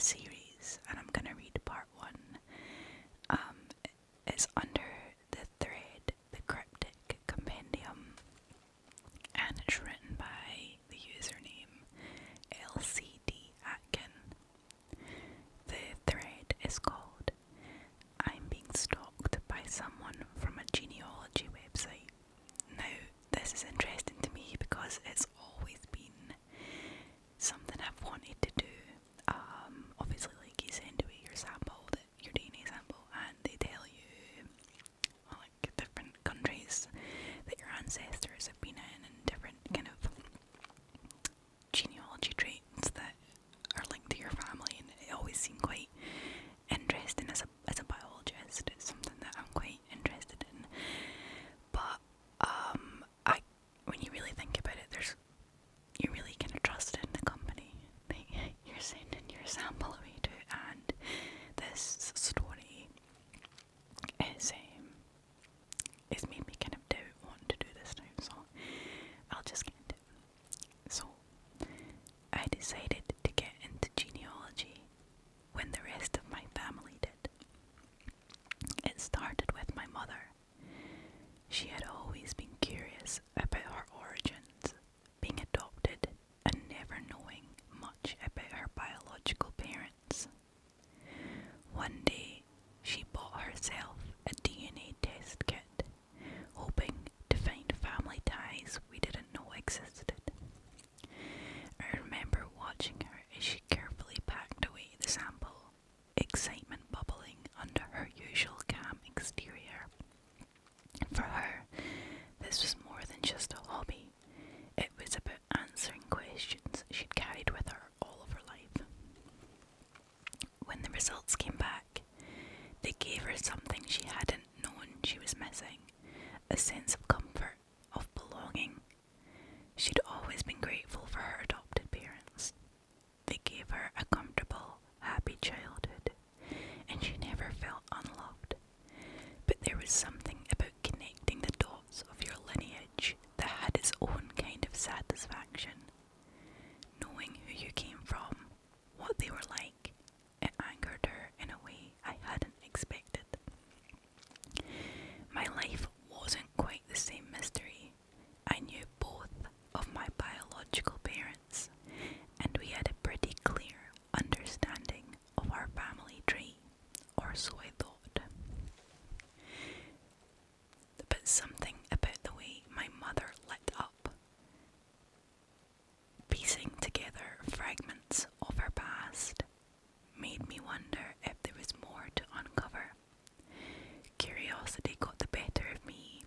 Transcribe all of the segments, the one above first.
series, and I'm going to read part 1. It's under the thread, the Cryptic Compendium, and it's written by the username LCD Atkin. The thread is called "I'm being stalked by someone from a genealogy website." Now, this is interesting to me because it's always been something I've wanted to do. Obviously, like, you send away your sample, your DNA sample, and they tell you, like, different countries that your ancestors have been in, and different kind of genealogy traits that are linked to your family, and it always seemed quite interesting as a biologist. It's something that I'm quite interested in. But when you really think about it, you're really kind of trusted in the company that you're sending your sample away to, and this story is made me kind of doubt wanting to do this now, so I'll just get into it. So, I decided to get into genealogy when the rest of my family did. It started with my mother. She had always been curious about her origins, being adopted and never knowing much about her biological parents. One day, she bought herself a DNA test kit, hoping to find family ties we didn't know existed. I remember watching her as she carefully packed away the sample, excitement bubbling under her usual calm exterior. For her, this was more than just a hobby. It was about answering questions she'd carried with her all of her life. When the results came back, they gave her something she hadn't known she was missing, a sense of comfort, of belonging. She'd always been grateful for her adopted parents. They gave her a comfortable, happy childhood, and she never felt unloved. But there was something about connecting the dots of your lineage that had its own kind of satisfaction. Knowing who you came from, what they were like, it angered her in a way I hadn't expected. My life wasn't quite the same mystery. I knew both of my biological parents, and we had a pretty clear understanding of our family tree, or so I thought. But something about the way my mother lit up, piecing together fragments of her past, made me wonder if there was more to uncover. Curiosity got the better of me,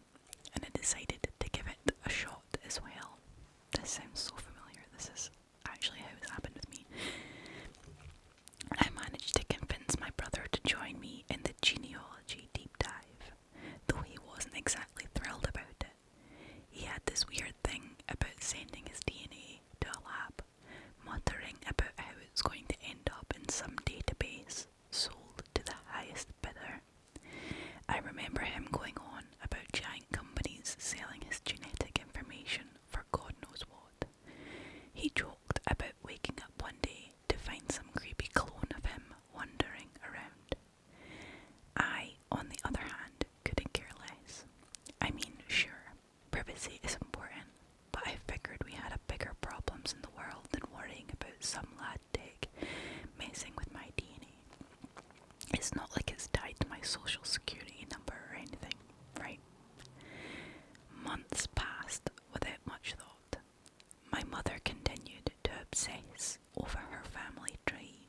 and I decided to give it a shot as well. This sounds so familiar. This is actually how it's happened with me. I managed to convince my brother to join me in the genealogy deep dive, though he wasn't exactly thrilled about it. He had this weird thing about sending his DNA to a lab, muttering about how it's going to end up in some database sold to the highest bidder. I remember him going on about giant companies selling his genetic information for God knows what. He joked about waking up one day to find some creepy clone of him wandering around. I, on the other hand, couldn't care less. I mean, sure, privacy is important, but I figured we had bigger problems in the world than worrying about some lad dick messing with my DNA. It's not like it's tied to my social security number or anything, right? Months passed without much thought. My mother continued to obsess over her family tree,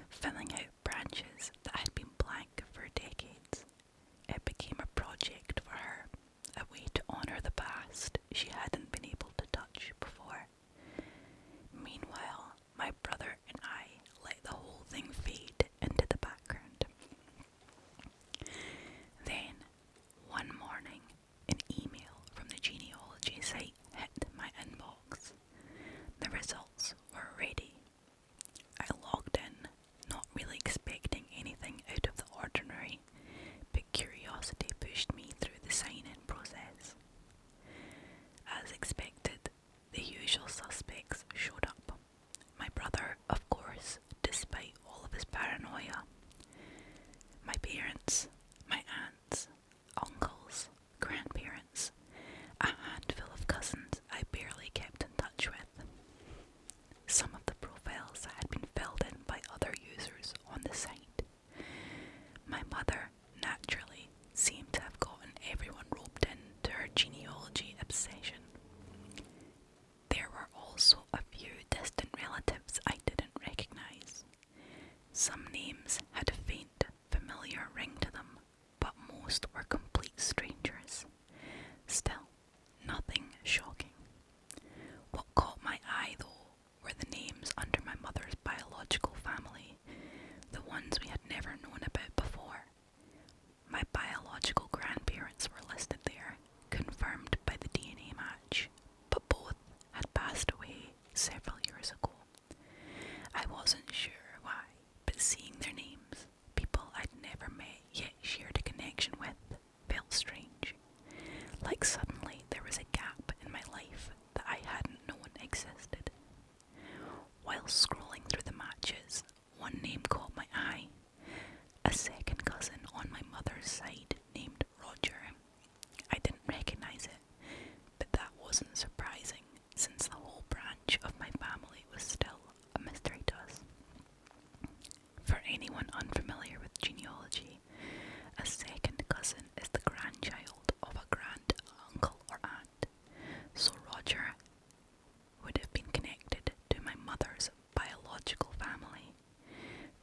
filling out branches that had been blank for decades. It became a project for her, a way to honour the past she hadn't been able to touch before. Meanwhile, my brother and I let the whole thing fade into the background. Some names had a faint, familiar ring to them, but most were complete strangers. Still, nothing shocking. What caught my eye, though, were the names under my mother's biological family, the ones we had never known about before. My biological grandparents were listed there, confirmed by the DNA match, but both had passed away several years ago. I wasn't sure why, but seeing their names, people I'd never met yet shared a connection with, felt strange. Like suddenly there was a gap in my life that I hadn't known existed. While scrolling through the matches, one name caught my eye. A second cousin on my mother's side named Roger. I didn't recognise it, but that wasn't surprising since the whole branch of my family was still a mystery to us. For anyone unfamiliar with genealogy, a second cousin is the grandchild of a grand uncle or aunt, so Roger would have been connected to my mother's biological family,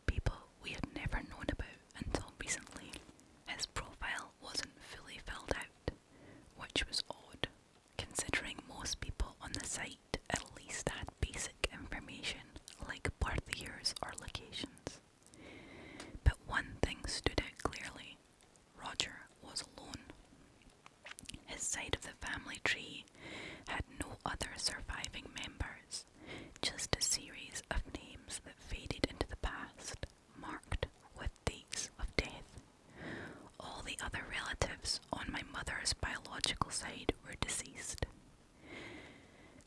people we had never known about until recently. His profile wasn't fully filled out, which was odd, considering most people on the site at least had basic information like birth years or locations. But one thing stood out clearly. Roger was alone. His side of the family tree had no other surviving members, just a series of names that faded into the past, marked with dates of death. All the other relatives on my mother's biological side were deceased.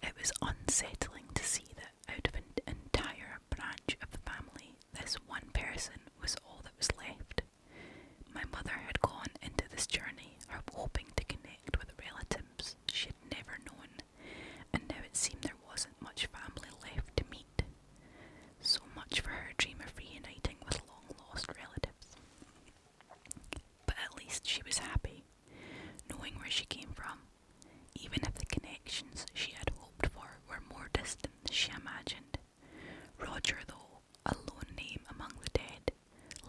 It was unsettling to see that out of an entire branch of the family, this one person was all that was left. My mother had gone into this journey hoping to connect with relatives she had never known, and now it seemed there wasn't much family left to meet. So much for her dream of reuniting with long-lost relatives. But at least she was happy, knowing where she came from, even if the connections she had hoped for were more distant than she imagined. Roger, though, a lone name among the dead,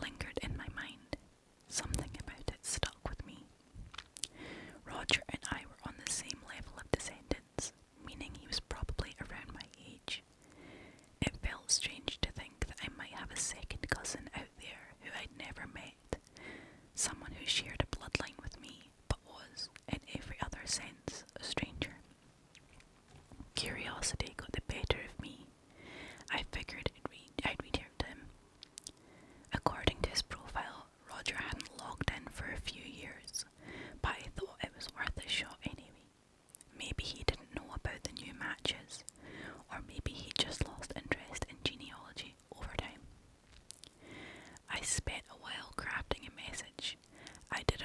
lingered in my mind. Something about it stuck with me. Roger and I were on the same level of descendants, meaning he was probably around my age. It felt strange to think that I might have a second cousin out there who I'd never met, someone who shared a bloodline with me, but was, in every other sense, a stranger. Curiosity got the better of me. I figured I'd reach out to him. According to his profile, Roger hadn't logged in for a few years, but I thought it was worth a shot anyway. Maybe he didn't know about the new matches, or maybe he just lost interest in genealogy over time. I spent a while crafting a message. I didn't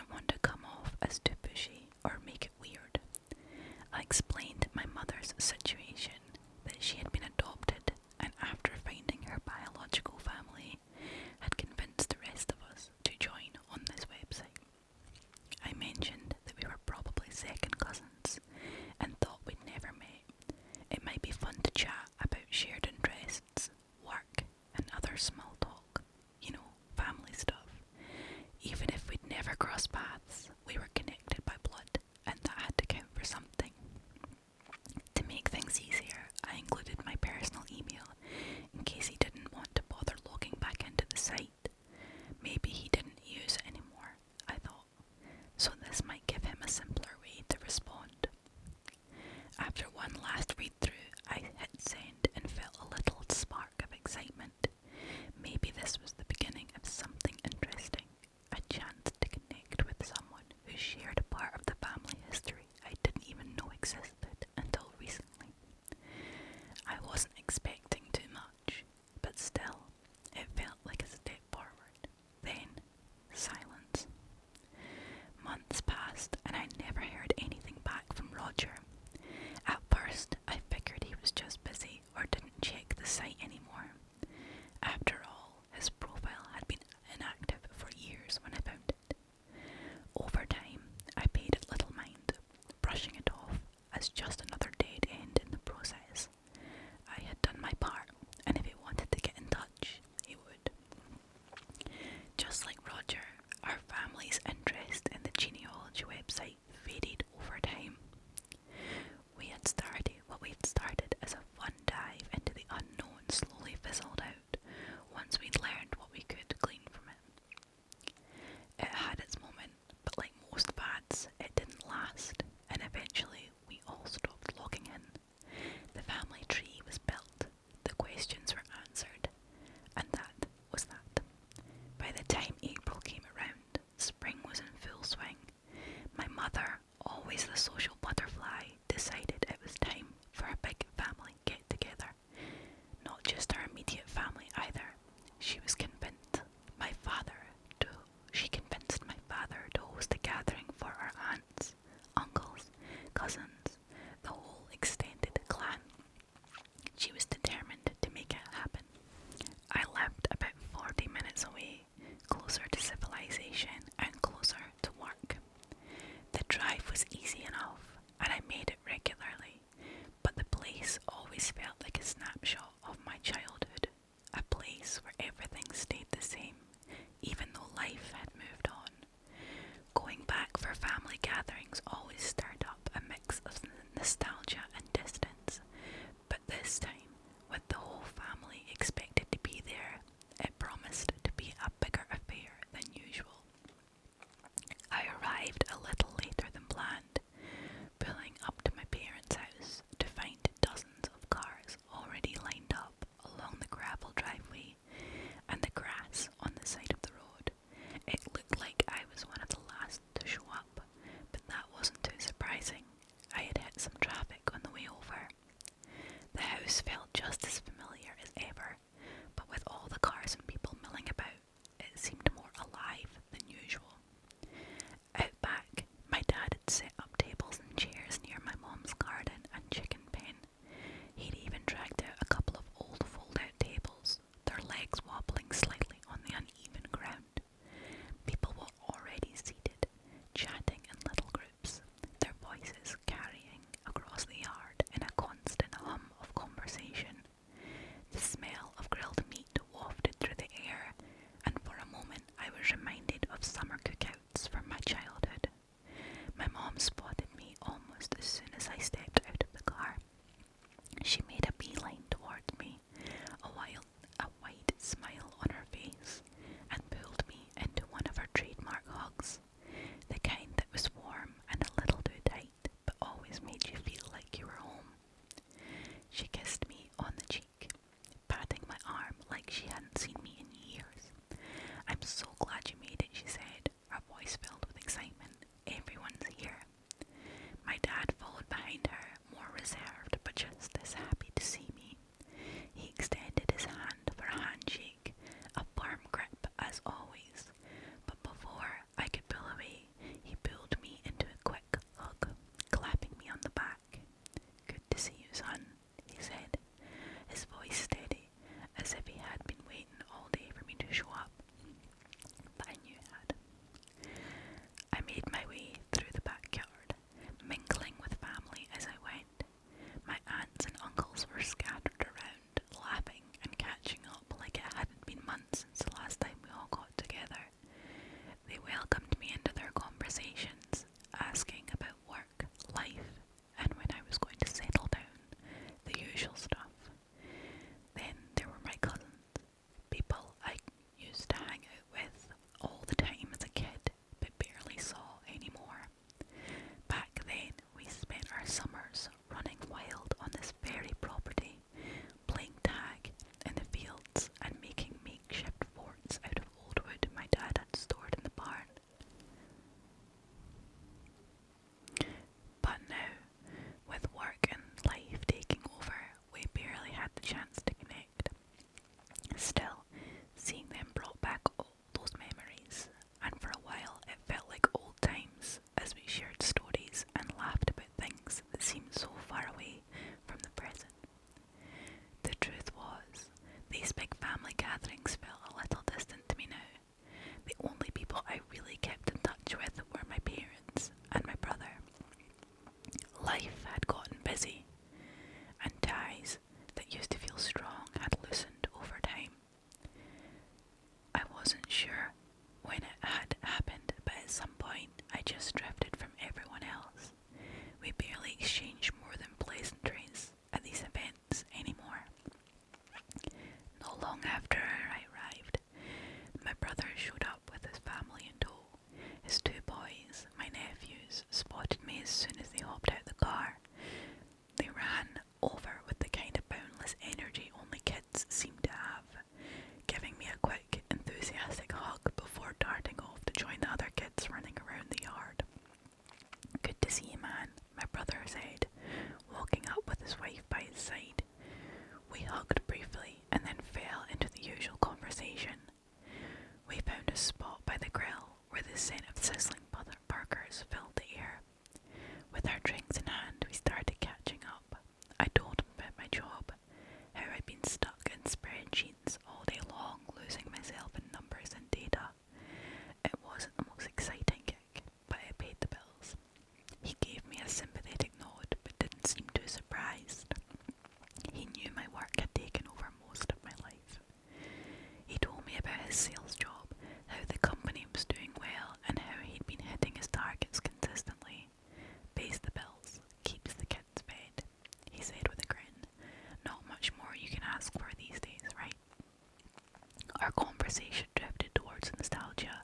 conversation drifted towards nostalgia,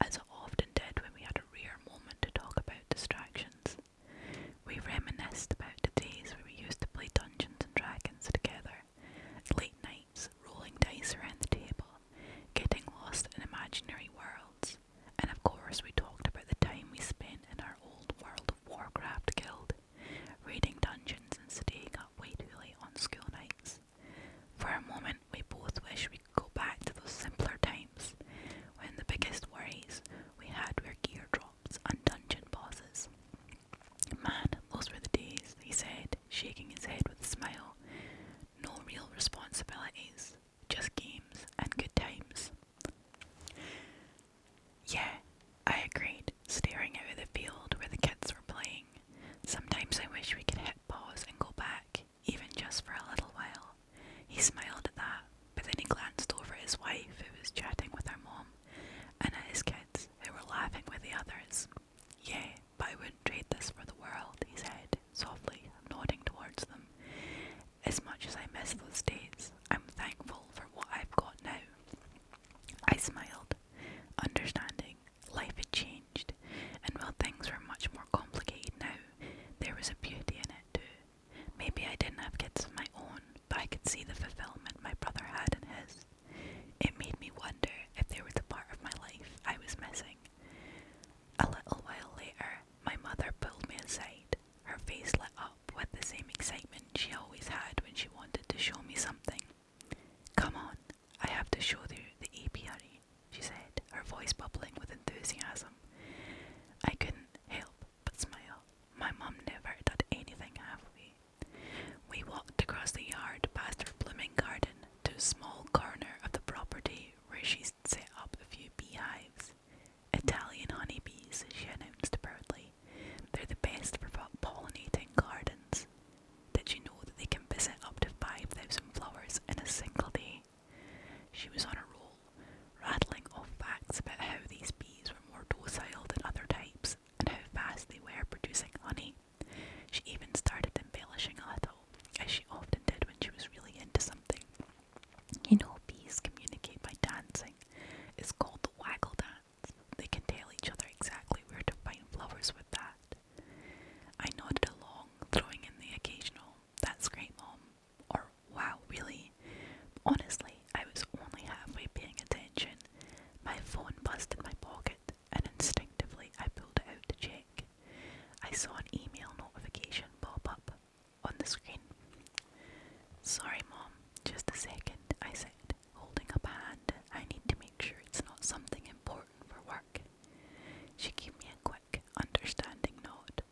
as it often did when we had a rare moment to talk about distractions. We reminisced about the days where we used to play Dungeons and Dragons together, late nights, rolling dice around the table, getting lost in imaginary worlds, and of course we talked about the time we spent in our old World of Warcraft guild, raiding dungeons and staying up way too late on school nights. For a moment we both wish we could go back to those simpler times, when the biggest worries we had were gear drops and dungeon bosses. Man, those were the days, he said, shaking his head with a smile. No real responsibilities, just games and good times. Yeah, I agreed, staring out of the field where the kids were playing. Sometimes I wish we could hit pause and go back, even just for a little while. He smiled at that, but then he glanced over at his wife, who was chatting with her mom, and at his kids, who were laughing with the others. Yeah, but I wouldn't trade this for the world, he said, softly, nodding towards them. As much as I miss those days, I'm thankful for what I've got now. I smiled, understanding life had changed, and while things were much more complicated now, there was a beauty in it too. Maybe I didn't have kids of my own, but I could see the fulfillment my brother had in his. It made me wonder if there was a part of my life I was missing. A little while later, my mother pulled me aside, her face lit up with the same excitement she always had when she wanted to show me something. Come on, I have to show you the apiary, she said, her voice bubbling with enthusiasm. I couldn't help but smile. My mum never did anything halfway. We walked across the yard past her blooming garden to a small corner of the property where she set up a few beehives. Italian honeybees, she announced proudly. They're the best for pollinating gardens. Did you know that they can visit up to 5,000 flowers in a single day? She was on a roll, rattling off facts about how these bees were more docile than other types and how fast they were producing honey. She even started embellishing a little, as she often did when she was really into something. You know, bees communicate by dancing. It's called the waggle dance. They can tell each other exactly where to find flowers with that. I nodded along, throwing in the occasional, "That's great, Mom," or "Wow, really?" Honestly, I was only halfway paying attention. My phone buzzed in my pocket, and instinctively I pulled it out to check. I saw an email notification pop up on the screen. "Sorry, Mom, just a second," I said, holding up a hand. "I need to make sure it's not something important for work." She gave me a quick, understanding nod,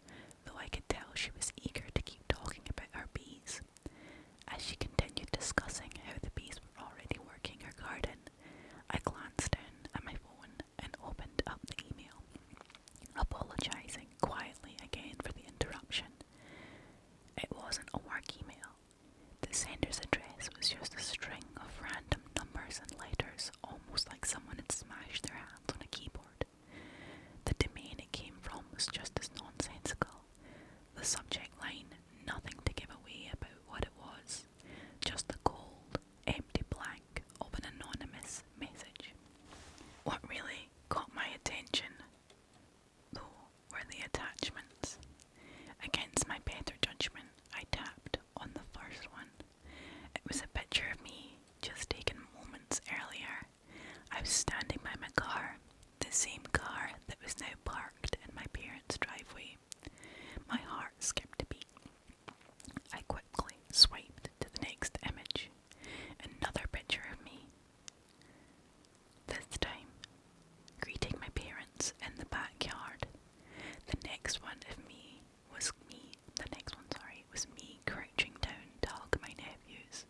though I could tell she was eager to keep talking about her bees. As she continued discussing how the bees were already working her garden, I glanced down at my phone and opened up the email, apologising quietly again for the interruption. It wasn't a work email. The sender's address was just a string of random numbers and letters, almost like someone had smashed their hands on a keyboard. The domain it came from was just as nonsensical. The subject line, nothing to give away about what it was, just the cold, empty blank of an anonymous message. What really caught my attention, though, were the attachments. Against my better judgment, I tapped on the first one. It was a picture of me, just taken moments earlier. I was standing by my car, the same car that was now parked in my parents' driveway. My heart skipped a beat. I quickly swiped to the next image. Another picture of me. This time, greeting my parents in the backyard. The next one was me crouching down to hug my nephews.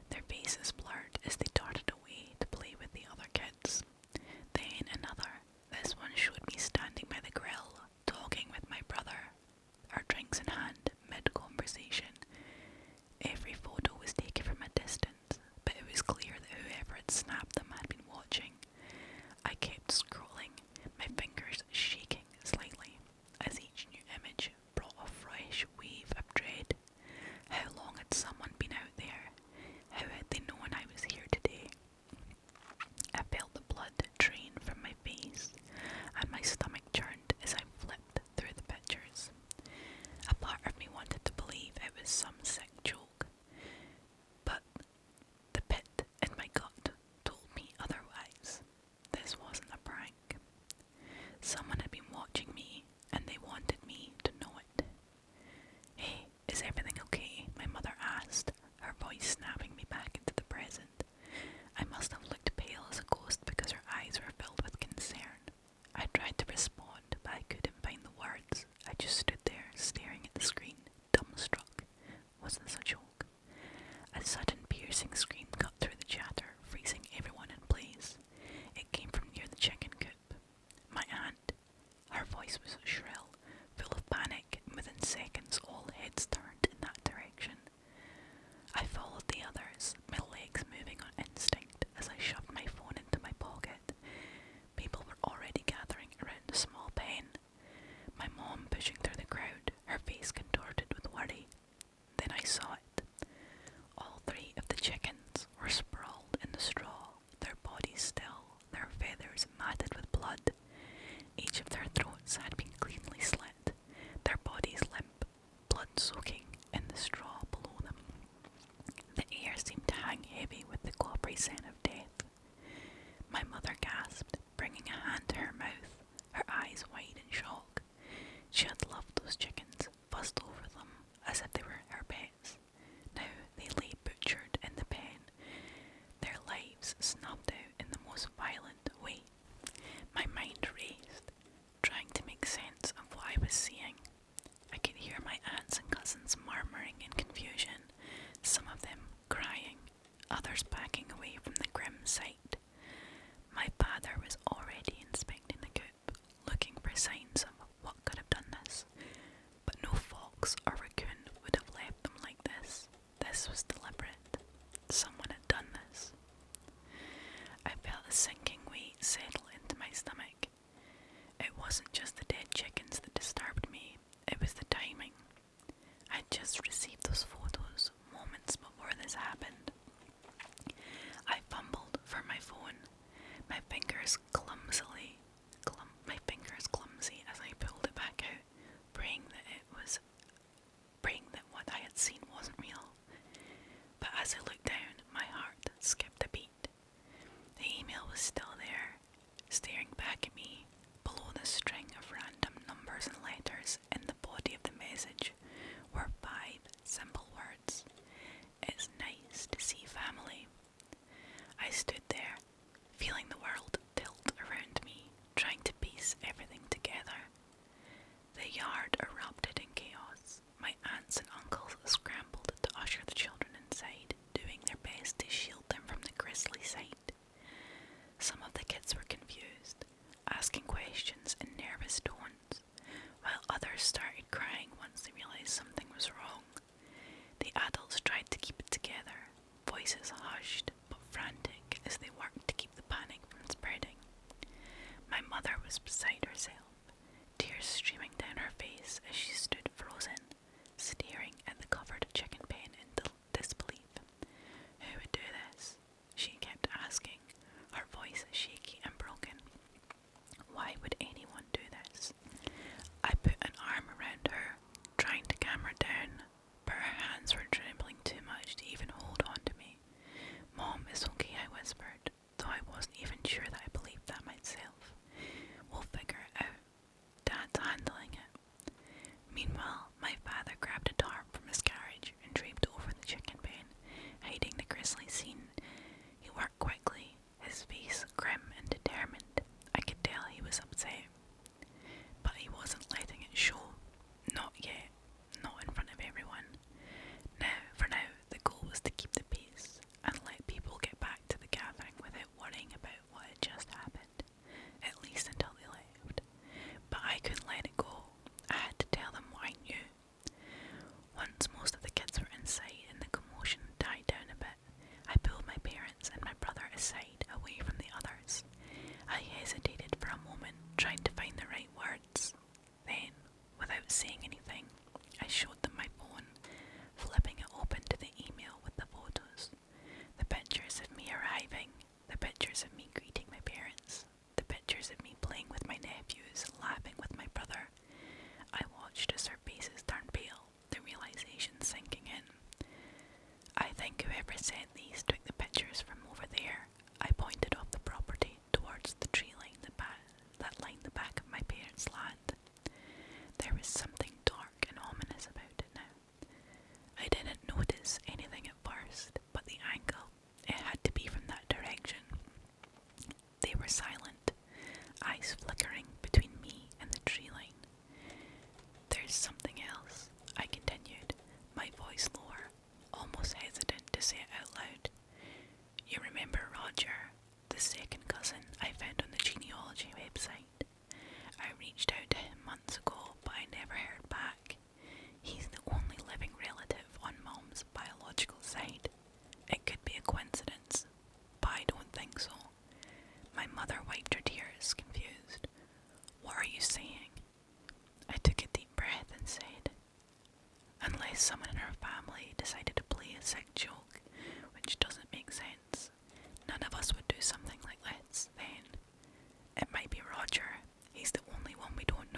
Their faces blurred as they darted away to play with the other kids. Then another. This one showed me standing by the grill, talking with my brother, our drinks in hand, mid-conversation. Every photo was taken from a distance, but it was clear that whoever had snapped them had been watching. I kept scrolling, my fingers shaking slightly, as each new image brought a fresh wave of dread. How long had someone been out there? How had they known I was here today? sinking weight settle into my stomach. It wasn't just the dead chickens that disturbed me, it was the timing. I'd just received those photos moments before this happened. I fumbled for my phone, my fingers clumsy as I pulled it back out, praying that what I had seen wasn't real. But as I looked down, my heart skipped a beat. The email was still there, staring back at me. Below the string of random numbers and letters in the body of the message were 5 simple words. It's nice to see family. I stood there, feeling the world tilt around me, trying to piece everything together. The yard erupted in chaos. My aunts and uncles scrambled to usher the children inside, doing their best to shield them from the grisly sight. Some of the kids were confused, asking questions in nervous tones, while others started crying once they realized something was wrong. The adults tried to keep it together, voices hushed but frantic as they worked to keep the panic from spreading. My mother was beside herself, tears streaming down her face as she stood frozen, staring at the covered chicken pen in disbelief. Who would do this? She kept asking, her voice shaky and broken. Why would anyone do this? I put an arm around her, trying to calm her down, but her hands were trembling too much to even hold on to me. Mom, it's okay, I whispered, though I wasn't even sure that I believed that myself. We'll figure it out. Dad's handling it. Meanwhile, my father grabbed a tarp from his carriage and draped over the chicken pen, hiding the grisly scene. He worked quickly, his face grim and determined. I could tell he was upset. But he wasn't letting it show. Not yet. Not in front of everyone. For now, the goal was to keep the peace and let people get back to the gathering without worrying about what had just happened, at least until they left. But I couldn't let it go. I had to tell them what I knew. Once most of the kids were inside and the commotion died down a bit, I pulled my parents and my brother aside, away from the others. I hesitated for a moment, trying to find the right words. Then, without saying anything, I showed them my phone, flipping it open to the email with the photos. The pictures of me arriving, the pictures of me greeting my parents, the pictures of me playing with my nephews, laughing with my brother. I watched as their faces turned pale, the realization sinking in. I think whoever sent these took the pictures from over there. I pointed off the property towards the tree line that lined the back of my parents' land. There was something dark and ominous about it now. I didn't notice anything at first, but the angle, it had to be from that direction. They were silent, eyes flickering between me and the tree line. There's something else, I continued, my voice lower, almost hesitant to say it out loud. You remember Roger, the second cousin I found on the genealogy website? I reached out to him months ago, but I never heard back. He's the only living relative on Mom's biological side. It could be a coincidence, but I don't think so. My mother wiped her tears, confused. What are you saying? I took a deep breath and said, unless someone in her family decided to play a sick joke, which doesn't make sense, none of us would do something like this, then. It might be Roger. He's the only one we don't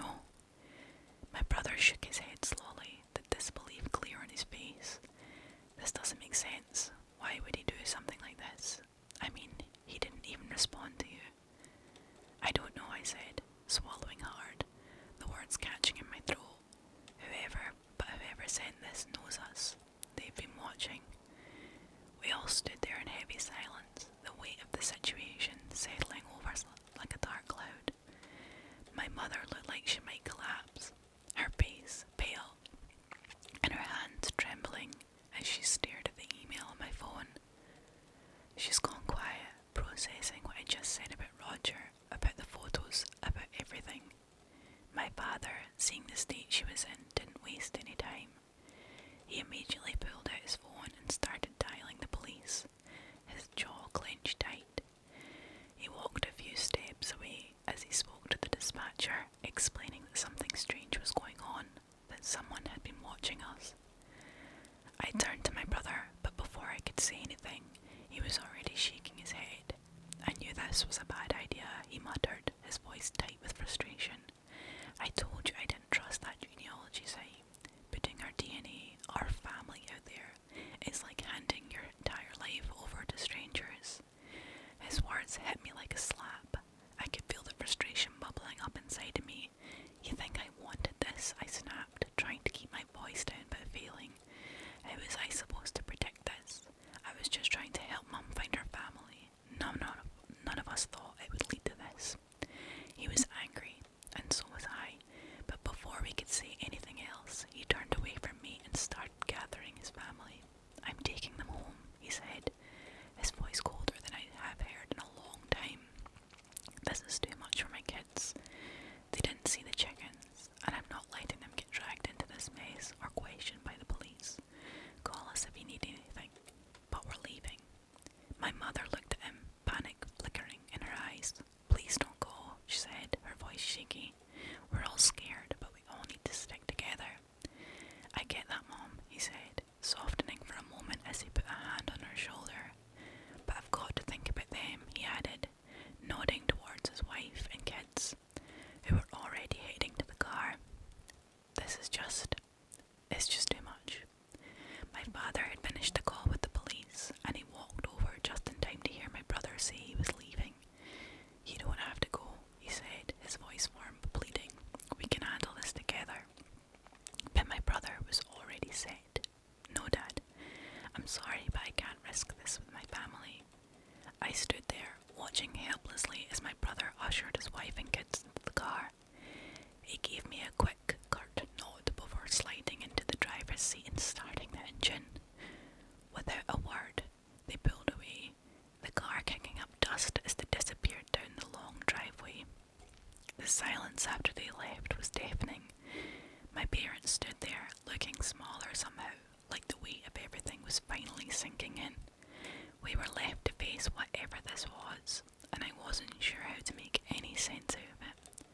this was a bad idea, he muttered, his voice tight with frustration. I told you I didn't trust that genealogy site. Putting our DNA, our family out there, is like handing your entire life over to strangers. His words hit me like a slap. I could feel the frustration bubbling up inside of me. You think I wanted this? I snapped, trying to keep my voice down but failing. How was I supposed to predict this? I was just trying to help Mum find her family. None of us thought it would lead to this. He was angry, and so was I, but before we could say anything else, he turned away from me and started gathering his family. I'm taking them home, he said, his voice colder than I have heard in a long time. This is too much for my kids. They didn't see the chickens, and I'm not letting them get dragged into this mess or questioned by the police. Call us if you need anything, but we're leaving. My mother looked at him, panic flickering in her eyes. Please don't go, she said, her voice shaky. We're all scared, but we all need to stick together. I get that, Mom, he said, softening for a moment as he put a hand on her shoulder. But I've got to think about them, he added, nodding towards his wife and kids, who were already heading to the car. It's just too much. My father had finished the call with the police, and he walked over just in time to hear my brother say he was leaving. You don't have to go, he said, his voice warm but pleading. We can handle this together. But my brother was already set. No, Dad. I'm sorry, but I can't risk this with my family. I stood there, watching helplessly as my brother ushered his wife and kids into the car. He gave me a quick, curt nod before sliding into the driver's seat and starting the engine. Without a word, they pulled away, the car kicking up dust as they disappeared down the long driveway. The silence after they left was deafening. My parents stood there, looking smaller somehow, like the weight of everything was finally sinking in. We were left to face whatever this was, and I wasn't sure how to make any sense out of it.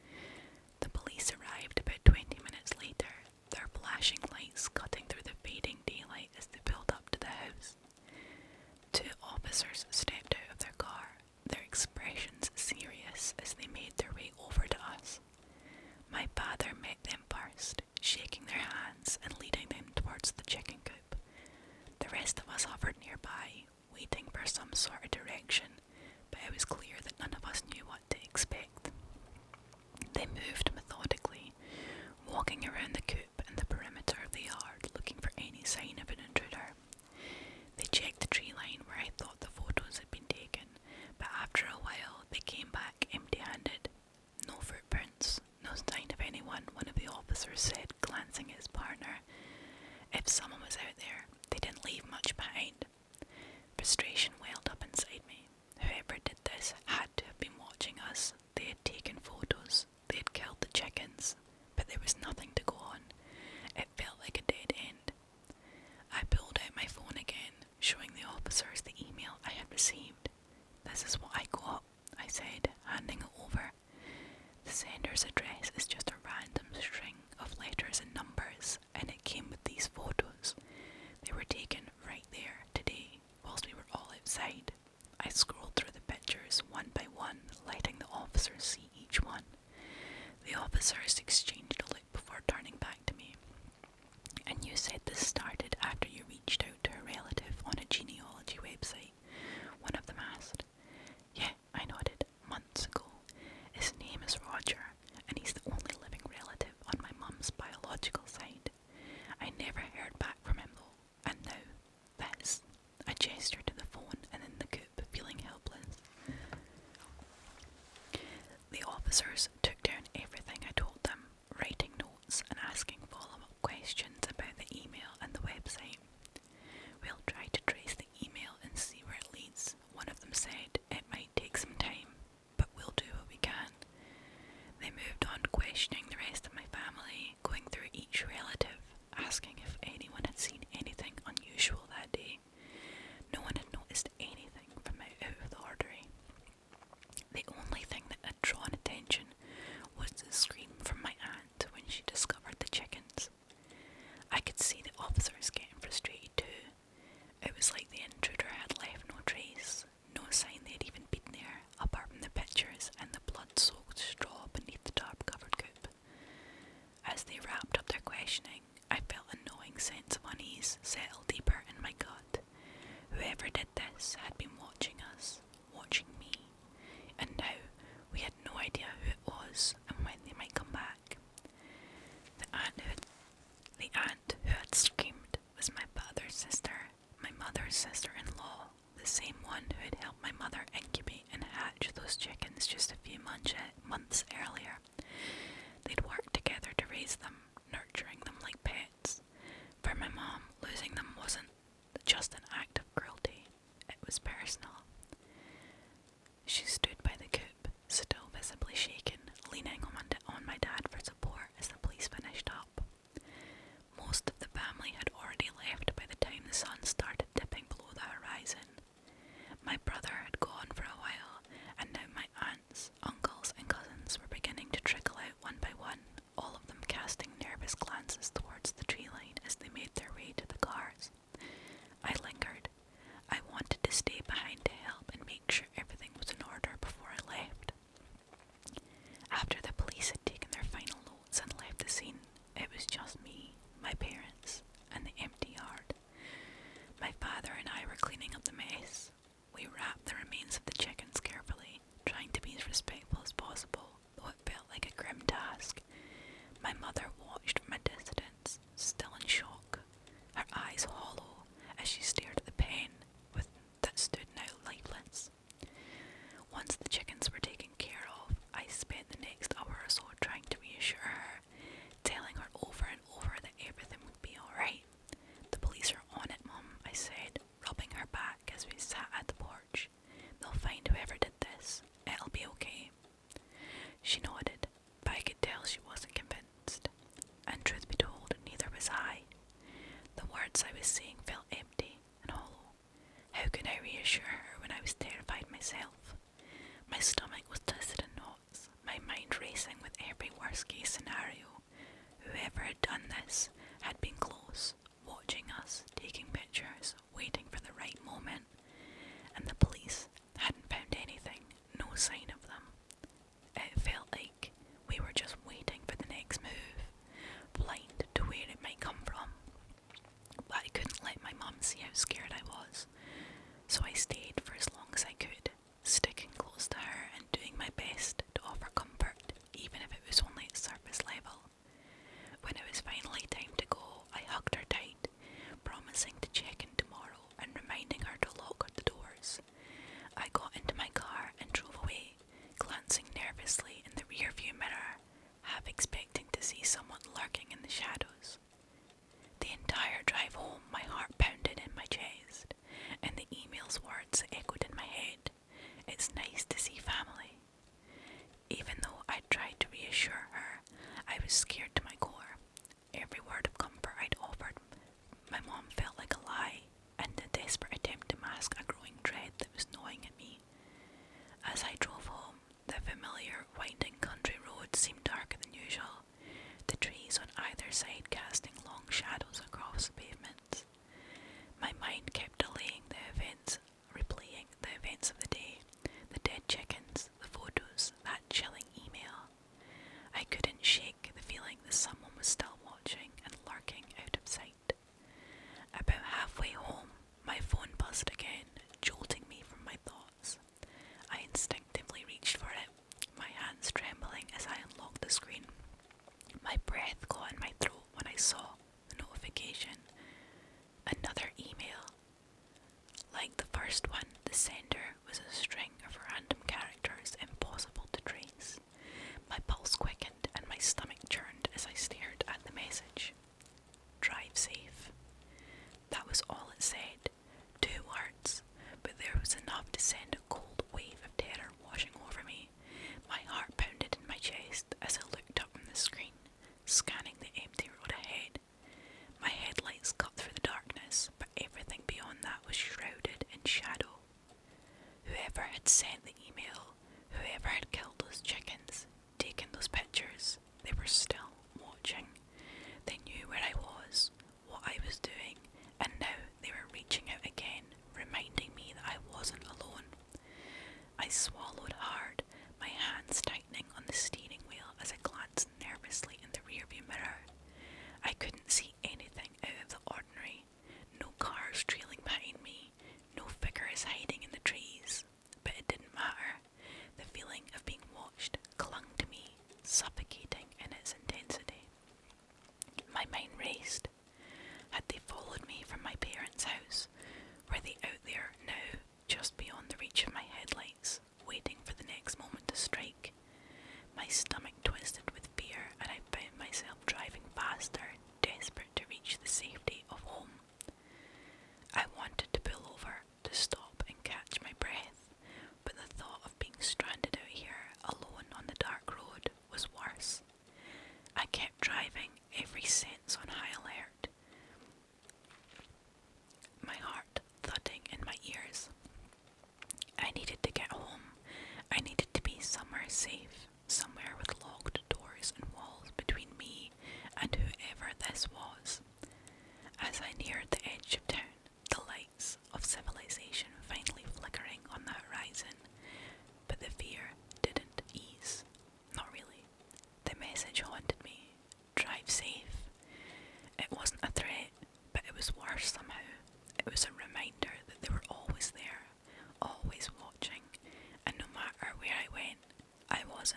The police arrived about 20 minutes later, their flashing lights cutting through the fading daylight as they pulled up to the house. Two officers stepped out of their car, their expressions serious as they made their way over to us. My father met them first, shaking their hands and leading them towards the chicken coop. The rest of us hovered nearby, waiting for some sort of direction, but it was clear that none of us knew what to expect. They moved methodically, walking around the coop and the perimeter of the yard, looking for any sign of an intruder. They checked the tree line where I thought the photos had been taken, but after a while they came back empty-handed. No footprints, no sign of anyone, one of the officers said, glancing at his partner. If someone was out there, they didn't leave much behind. Frustration welled up inside me. Whoever did this had to have been watching us. They had taken photos, they had killed the chickens, but there was nothing to go on. It felt like a dead end. I pulled out my phone again, showing the officers the email I had received. This is what I got, I said, handing it over. The sender's address is just a random string of letters and numbers, and it came with these photos. They were taken right there today, whilst we were all outside. I scrolled through the pictures one by one, letting the officers see each one. The officers exchanged a look before turning back to me. And you said this started after you reached out to a relative on a genealogy website, one of them asked. Yeah, I nodded, months ago. His name is Roger, and he's the only living relative on my mum's biological side. I never heard back from him though, and now, this. I gestured to the phone and in the coop, feeling helpless. The officers took down everything I told them, writing notes and asking follow-up questions about the email and the website. We'll try to trace the email and see where it leads, one of them said. It might take some time, but we'll do what we can. They moved on questioning the rest of my family, going through each relative, asking if anyone had seen anything unusual that day. No one had noticed anything from out of the ordinary. The only thing that had drawn attention My stomach was twisted in knots, my mind racing with every worst case scenario. Whoever had done this had been close, watching us, taking pictures, waiting for the right moment, and the police hadn't found anything, no sign of them. It felt like we were just waiting for the next move, blind to where it might come from. But I couldn't let my mum see how scared I was, so I stayed for as long as I could, sticking close to her and doing my best to offer comfort, even if it was only at surface level. When it was finally time to go, I hugged her tight, promising to check in tomorrow and reminding her to lock the doors. I got into my car and drove away, glancing nervously in the rearview mirror, half expecting to see someone lurking in the shadows. The entire drive home, my heart pounded in my chest, and the email's words echoed in my head. It's nice to see family. Even though I tried to reassure her, I was scared to my core. Every word of comfort I'd offered my mom felt like a lie, and a desperate attempt to mask a growing dread that was gnawing at me. As I drove home, the familiar winding country road seemed darker than usual, the trees on either side casting long shadows across the pavements. My mind kept replaying the events of the day, the dead chickens, the photos, that chilling email. I couldn't shake the feeling that someone was still watching and lurking out of sight. About halfway home, my phone buzzed again, jolting me from my thoughts. I instinctively reached for it, my hands trembling as I unlocked the screen. My breath caught in my throat when I saw the notification. Another email. Like the first one, the sender was a string of random characters impossible to trace. My pulse quickened and my stomach churned as I stared at the message. Drive safe. That was all it said. 2 words, but there was enough to send a cold wave of terror washing over me. My heart pounded in my chest as I looked up from the screen, scanning the empty road ahead. My headlights cut through the darkness, but everything beyond that was shrouded in shadow. Whoever had sent the email, whoever had killed those chickens, taken those pictures, they were still watching. They knew where I was, what I was doing, and now they were reaching out again, reminding me that I wasn't alone. I swallowed hard, my hands tightening on the steering wheel as I glanced nervously in the rearview mirror. I couldn't see anything out of the ordinary. No cars trailing behind me, no figures hiding in the trees. But it didn't matter. The feeling of being watched clung to me, suffocating in its intensity. My mind raced. Had they followed me from my parents' house? Were they out there now, just beyond the reach of my headlights, waiting for the next moment to strike? My stomach twisted with fear, and I found myself driving faster, desperate to reach the safety of home. I wanted to pull over, to stop and catch my breath, but the thought of being stranded out here, alone on the dark road, was worse. I kept driving, every sense on high alert, my heart thudding in my ears. I needed to get home. I needed to be somewhere safe, somewhere with locked doors and walls between me and whoever this was. As I neared the edge of town, the lights of civilization finally flickering on the horizon, but the fear didn't ease. Not really. The message haunted me. Drive safe. It wasn't a threat, but it was worse somehow. It was a reminder that they were always there, always watching, and no matter where I went, I was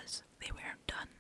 because they weren't done